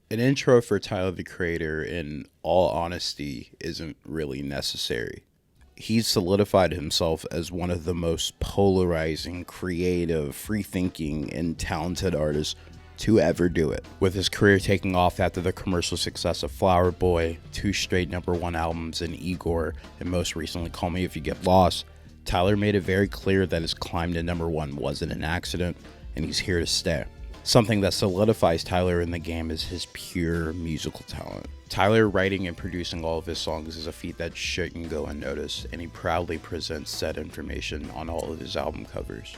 An intro for Tyler the Creator, in all honesty, isn't really necessary. He's solidified himself as one of the most polarizing, creative, free thinking, and talented artists to ever do it. With his career taking off after the commercial success of Flower Boy, 2 straight #1 albums in Igor, and most recently Call Me If You Get Lost, Tyler made it very clear that his climb to #1 wasn't an accident, and he's here to stay. Something that solidifies Tyler in the game is his pure musical talent. Tyler writing and producing all of his songs is a feat that shouldn't go unnoticed, and he proudly presents said information on all of his album covers.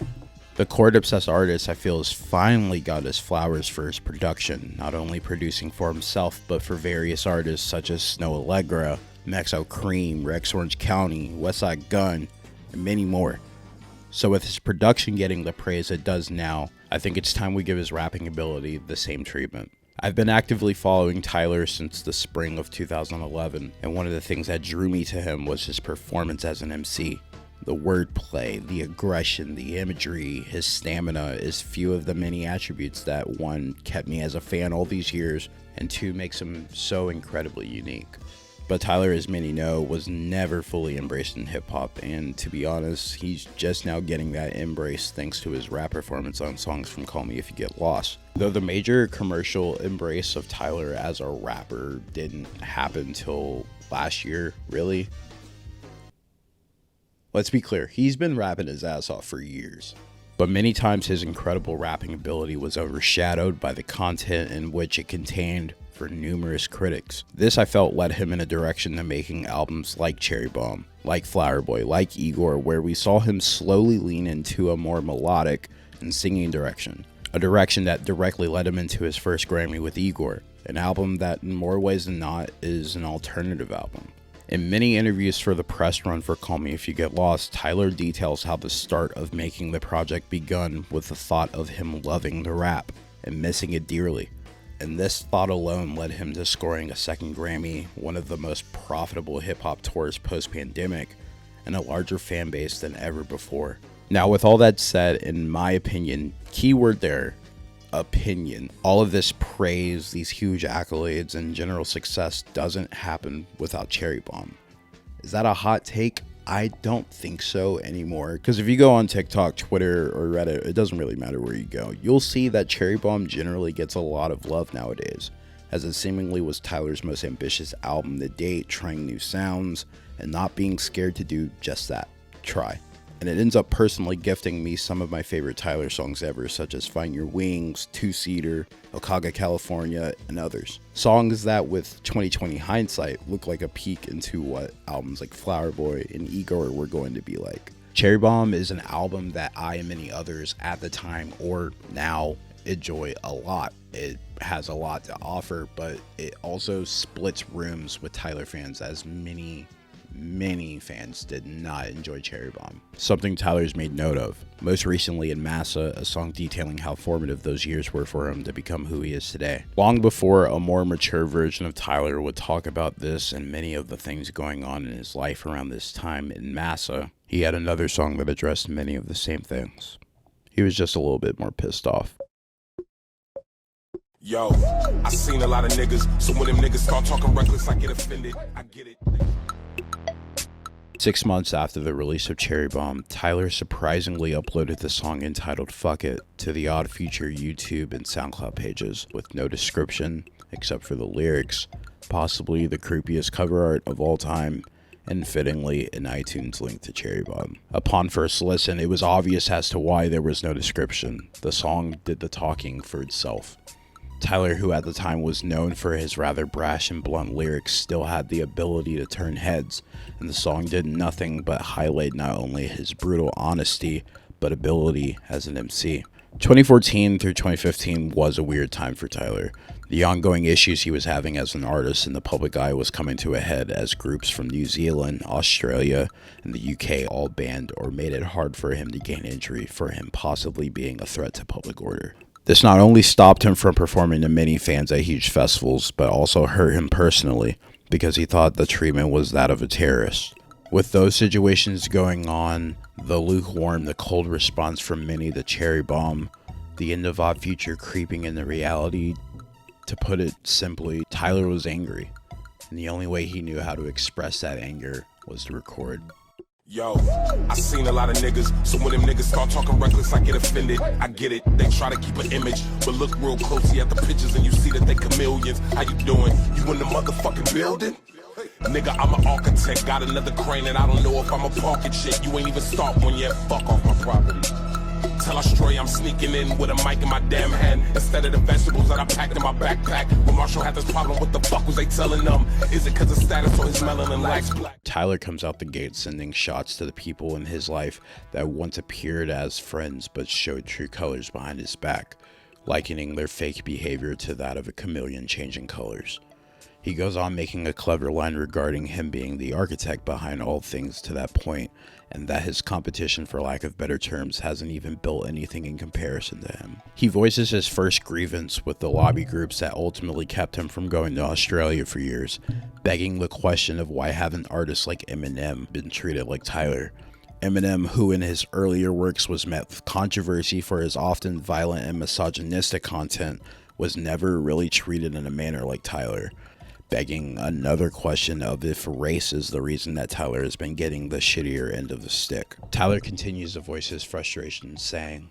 The chord-obsessed artist, I feel, has finally got his flowers for his production, not only producing for himself, but for various artists such as Snow Allegra, Maxo Cream, Rex Orange County, Westside Gunn, and many more. So with his production getting the praise it does now, I think it's time we give his rapping ability the same treatment. I've been actively following Tyler since the spring of 2011, and one of the things that drew me to him was his performance as an MC. The wordplay, the aggression, the imagery, his stamina is few of the many attributes that, one, kept me as a fan all these years, and two, makes him so incredibly unique. But Tyler, as many know, was never fully embraced in hip-hop, and to be honest, he's just now getting that embrace thanks to his rap performance on songs from Call Me If You Get Lost. Though the major commercial embrace of Tyler as a rapper didn't happen till last year, really. Let's be clear, he's been rapping his ass off for years. But many times his incredible rapping ability was overshadowed by the content in which it contained for numerous critics. This, I felt, led him in a direction to making albums like Cherry Bomb, like Flower Boy, like Igor, where we saw him slowly lean into a more melodic and singing direction. A direction that directly led him into his first Grammy with Igor, an album that in more ways than not is an alternative album. In many interviews for the press run for Call Me If You Get Lost, Tyler details how the start of making the project begun with the thought of him loving the rap and missing it dearly. And this thought alone led him to scoring a second Grammy, one of the most profitable hip-hop tours post-pandemic, and a larger fan base than ever before. Now, with all that said, in my opinion, keyword there, opinion, all of this praise, these huge accolades, and general success doesn't happen without Cherry Bomb. Is that a hot take? I don't think so anymore, because if you go on TikTok, Twitter, or Reddit, it doesn't really matter where you go, you'll see that Cherry Bomb generally gets a lot of love nowadays, as it seemingly was Tyler's most ambitious album to date, trying new sounds, and not being scared to do just that, try. And it ends up personally gifting me some of my favorite Tyler songs ever, such as Find Your Wings, Two-Seater, Okaga, California, and others. Songs that, with 2020 hindsight, look like a peek into what albums like Flower Boy and Igor were going to be like. Cherry Bomb is an album that I and many others at the time or now enjoy a lot. It has a lot to offer, but it also splits rooms with Tyler fans, as many fans did not enjoy Cherry Bomb, something Tyler's made note of, most recently in Massa, a song detailing how formative those years were for him to become who he is today. Long before a more mature version of Tyler would talk about this and many of the things going on in his life around this time in Massa, he had another song that addressed many of the same things. He was just a little bit more pissed off. Yo, I seen a lot of niggas, so when them niggas start talking reckless, I get offended. I get it. 6 months after the release of Cherry Bomb, Tyler surprisingly uploaded the song entitled Fuck It to the Odd Future YouTube and SoundCloud pages with no description except for the lyrics, possibly the creepiest cover art of all time, and fittingly an iTunes link to Cherry Bomb. Upon first listen, it was obvious as to why there was no description. The song did the talking for itself. Tyler, who at the time was known for his rather brash and blunt lyrics, still had the ability to turn heads, and the song did nothing but highlight not only his brutal honesty, but ability as an MC. 2014 through 2015 was a weird time for Tyler. The ongoing issues he was having as an artist in the public eye was coming to a head as groups from New Zealand, Australia, and the UK all banned or made it hard for him to gain entry for him possibly being a threat to public order. This not only stopped him from performing to many fans at huge festivals, but also hurt him personally because he thought the treatment was that of a terrorist. With those situations going on, the lukewarm, the cold response from many, the Cherry Bomb, the end of Odd Future creeping into reality, To put it simply, Tyler was angry, and the only way he knew how to express that anger was to record. Yo, I seen a lot of niggas, so when them niggas start talking reckless, I get offended. I get it, they try to keep an image, but look real closely at the pictures and you see that they chameleons. How you doing? You in the motherfucking building? Nigga, I'm an architect, got another crane and I don't know if I'm a parking shit. You ain't even start one yet, fuck off my property. Tell I stray I'm sneaking in with a mic in my damn hand instead of the vegetables that I packed in my backpack. When Marshall had this problem, what the fuck was they telling them? Is it cause of status or his melanin lacks black? Tyler comes out the gate sending shots to the people in his life that once appeared as friends but showed true colors behind his back, likening their fake behavior to that of a chameleon changing colors. He goes on making a clever line regarding him being the architect behind all things to that point, and that his competition, for lack of better terms, hasn't even built anything in comparison to him. He voices his first grievance with the lobby groups that ultimately kept him from going to Australia for years, begging the question of why haven't artists like Eminem been treated like Tyler. Eminem, who in his earlier works was met with controversy for his often violent and misogynistic content, was never really treated in a manner like Tyler, begging another question of if race is the reason that Tyler has been getting the shittier end of the stick. Tyler continues to voice his frustration, saying,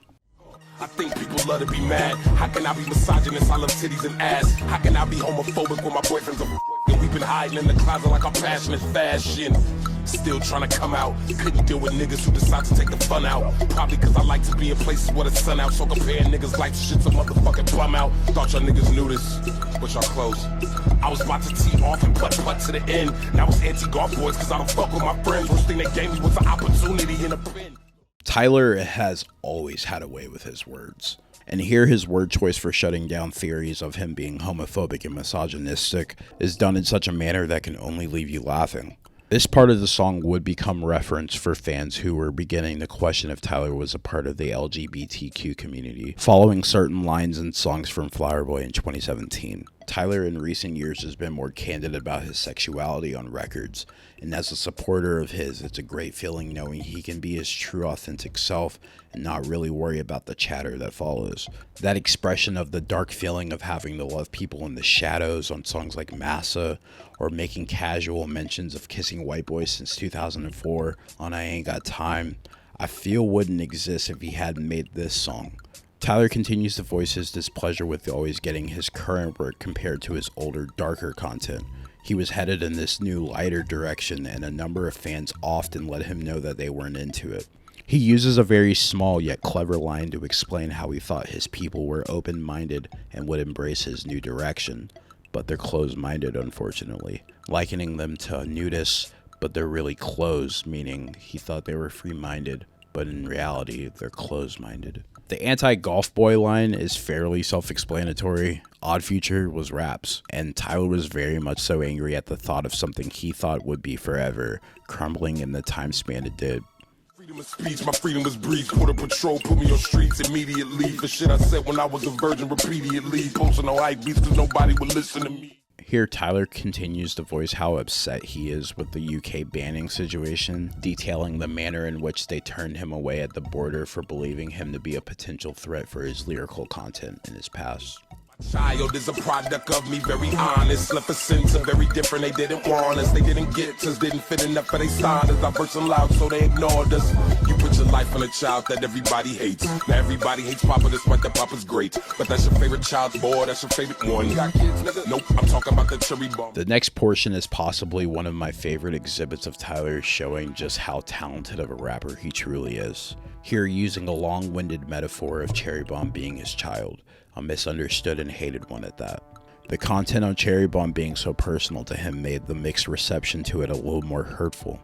I think people love to be mad. How can I be misogynist? I love titties and ass. How can I be homophobic when my boyfriend's a and we've been hiding in the closet like I'm passionate fashion? Still trying to come out. Couldn't deal with niggas who decide to take the fun out. Probably cause I like to be in places where the sun out. So comparing niggas like shit's a motherfucking bum out. Thought y'all niggas knew this, but y'all close. I was about to tee off and putt to the end. Now it's anti-golf boys cause I don't fuck with my friends. First thing they gave me was an opportunity in a pen. Tyler has always had a way with his words. And here his word choice for shutting down theories of him being homophobic and misogynistic is done in such a manner that can only leave you laughing. This part of the song would become reference for fans who were beginning to question if Tyler was a part of the LGBTQ community, following certain lines and songs from Flower Boy in 2017. Tyler in recent years has been more candid about his sexuality on records, and as a supporter of his, it's a great feeling knowing he can be his true authentic self and not really worry about the chatter that follows. That expression of the dark feeling of having to love people in the shadows on songs like Massa, or making casual mentions of kissing white boys since 2004 on I Ain't Got Time, I feel wouldn't exist if he hadn't made this song. Tyler continues to voice his displeasure with always getting his current work compared to his older, darker content. He was headed in this new, lighter direction, and a number of fans often let him know that they weren't into it. He uses a very small yet clever line to explain how he thought his people were open-minded and would embrace his new direction, but they're closed-minded, unfortunately, likening them to nudists, but they're really closed, meaning he thought they were free-minded, but in reality, they're closed-minded. The anti-golf boy line is fairly self-explanatory. Odd Future was raps, and Tyler was very much so angry at the thought of something he thought would be forever, crumbling in the time span it did. Freedom of speech, my freedom was breathed. Border Patrol put me on streets immediately. For shit I said when I was a virgin repeatedly. Posting no hype beats cause nobody would listen to me. Here, Tyler continues to voice how upset he is with the UK banning situation, detailing the manner in which they turned him away at the border for believing him to be a potential threat for his lyrical content in his past. Child is a product of me, very honest. Left a sense of very different, they didn't want us. They didn't get us, didn't fit enough for they standards. I burst and loud, so they ignored us. You put your life on a child that everybody hates. Now everybody hates Papa despite that Papa's great. But that's your favorite child's boy, that's your favorite one. You got kids, nigga? Nope, I'm talking about the cherry bomb. The next portion is possibly one of my favorite exhibits of Tyler, showing just how talented of a rapper he truly is. Here, using a long-winded metaphor of Cherry Bomb being his child, a misunderstood and hated one at that. The content on Cherry Bomb being so personal to him made the mixed reception to it a little more hurtful.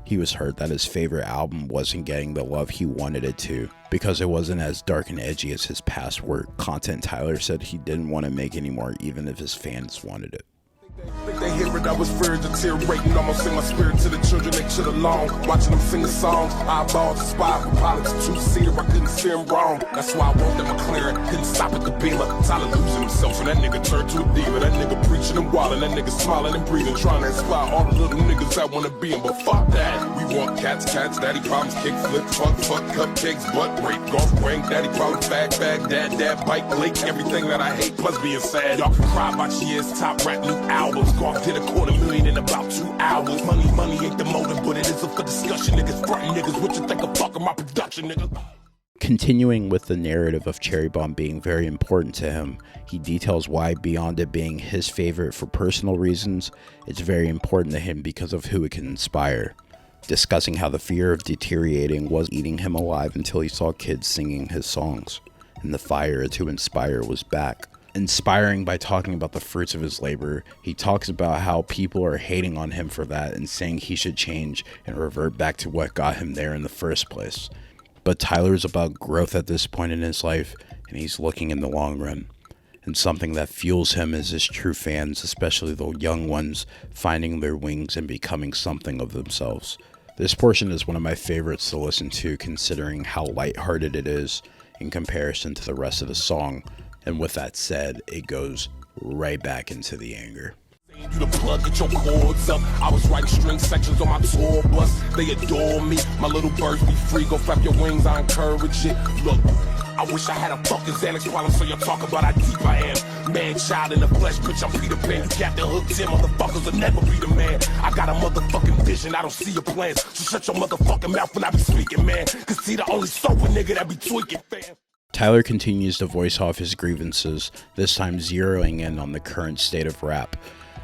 He was hurt that his favorite album wasn't getting the love he wanted it to, because it wasn't as dark and edgy as his past work. Content Tyler said he didn't want to make anymore even if his fans wanted it. Think they hear it, I was feared, deteriorating. Almost sing my spirit to the children, they chill along. Watching them sing the songs, eyeballs aspire for pilots, two-seater, I couldn't steer him wrong. That's why I want them McLaren, couldn't stop at the Beamer. Tyler losing himself, and that nigga turned to a diva. That nigga preaching and wildin', that nigga smiling and breathing, trying to inspire all the little niggas that wanna be him, but fuck that. We want cats, daddy problems, kick, flip, fuck, cupcakes, butt, rape, golf, ring, daddy problems, bag, dad, bike, lake, everything that I hate, plus being sad. Y'all can cry about years, top rap, new albums, golf did $250,000 in about 2 hours. Money ain't the motive, but it is up for discussion. Niggas frontin' niggas, what you think of fucking my production, nigga? Continuing with the narrative of Cherry Bomb being very important to him, he details why, beyond it being his favorite for personal reasons, it's very important to him because of who it can inspire. Discussing how the fear of deteriorating was eating him alive until he saw kids singing his songs, and the fire to inspire was back. Inspiring by talking about the fruits of his labor, he talks about how people are hating on him for that and saying he should change and revert back to what got him there in the first place. But Tyler's about growth at this point in his life, and he's looking in the long run. And something that fuels him is his true fans, especially the young ones, finding their wings and becoming something of themselves. This portion is one of my favorites to listen to, considering how lighthearted it is in comparison to the rest of the song. And with that said, it goes right back into the anger. You the plug, get your cords up. I was writing string sections on my tour bus. They adore me. My little birds be free. Go flap your wings, I encourage it. Look, I wish I had a fucking Xanax problem so you talk about how deep I am. Man, child in the flesh, bitch, I'm Peter Pan. You Captain Hook, 10 motherfuckers will never be the man. I got a motherfucking vision, I don't see your plans. So shut your motherfucking mouth when I be speaking, man. Cause see the only sober nigga that be tweaking, fam. Tyler continues to voice off his grievances, this time zeroing in on the current state of rap.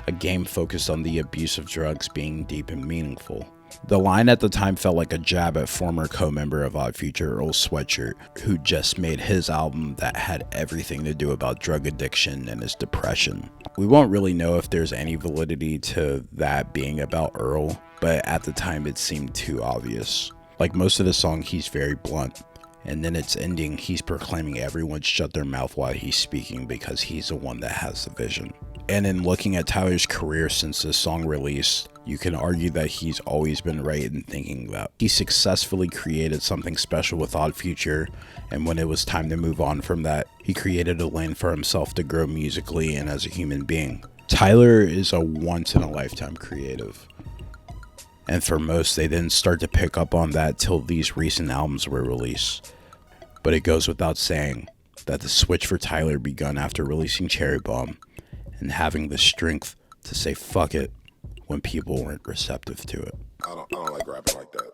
A game focused on the abuse of drugs being deep and meaningful. The line at the time felt like a jab at former co-member of Odd Future, Earl Sweatshirt, who just made his album that had everything to do about drug addiction and his depression. We won't really know if there's any validity to that being about Earl, but at the time it seemed too obvious. Like most of the song, he's very blunt. And then its ending, he's proclaiming everyone shut their mouth while he's speaking because he's the one that has the vision. And in looking at Tyler's career since this song released, you can argue that he's always been right in thinking that he successfully created something special with Odd Future, and when it was time to move on from that, he created a lane for himself to grow musically and as a human being. Tyler is a once-in-a-lifetime creative. And for most, they didn't start to pick up on that till these recent albums were released. But it goes without saying that the switch for Tyler begun after releasing Cherry Bomb and having the strength to say fuck it when people weren't receptive to it. I don't like rapping like that.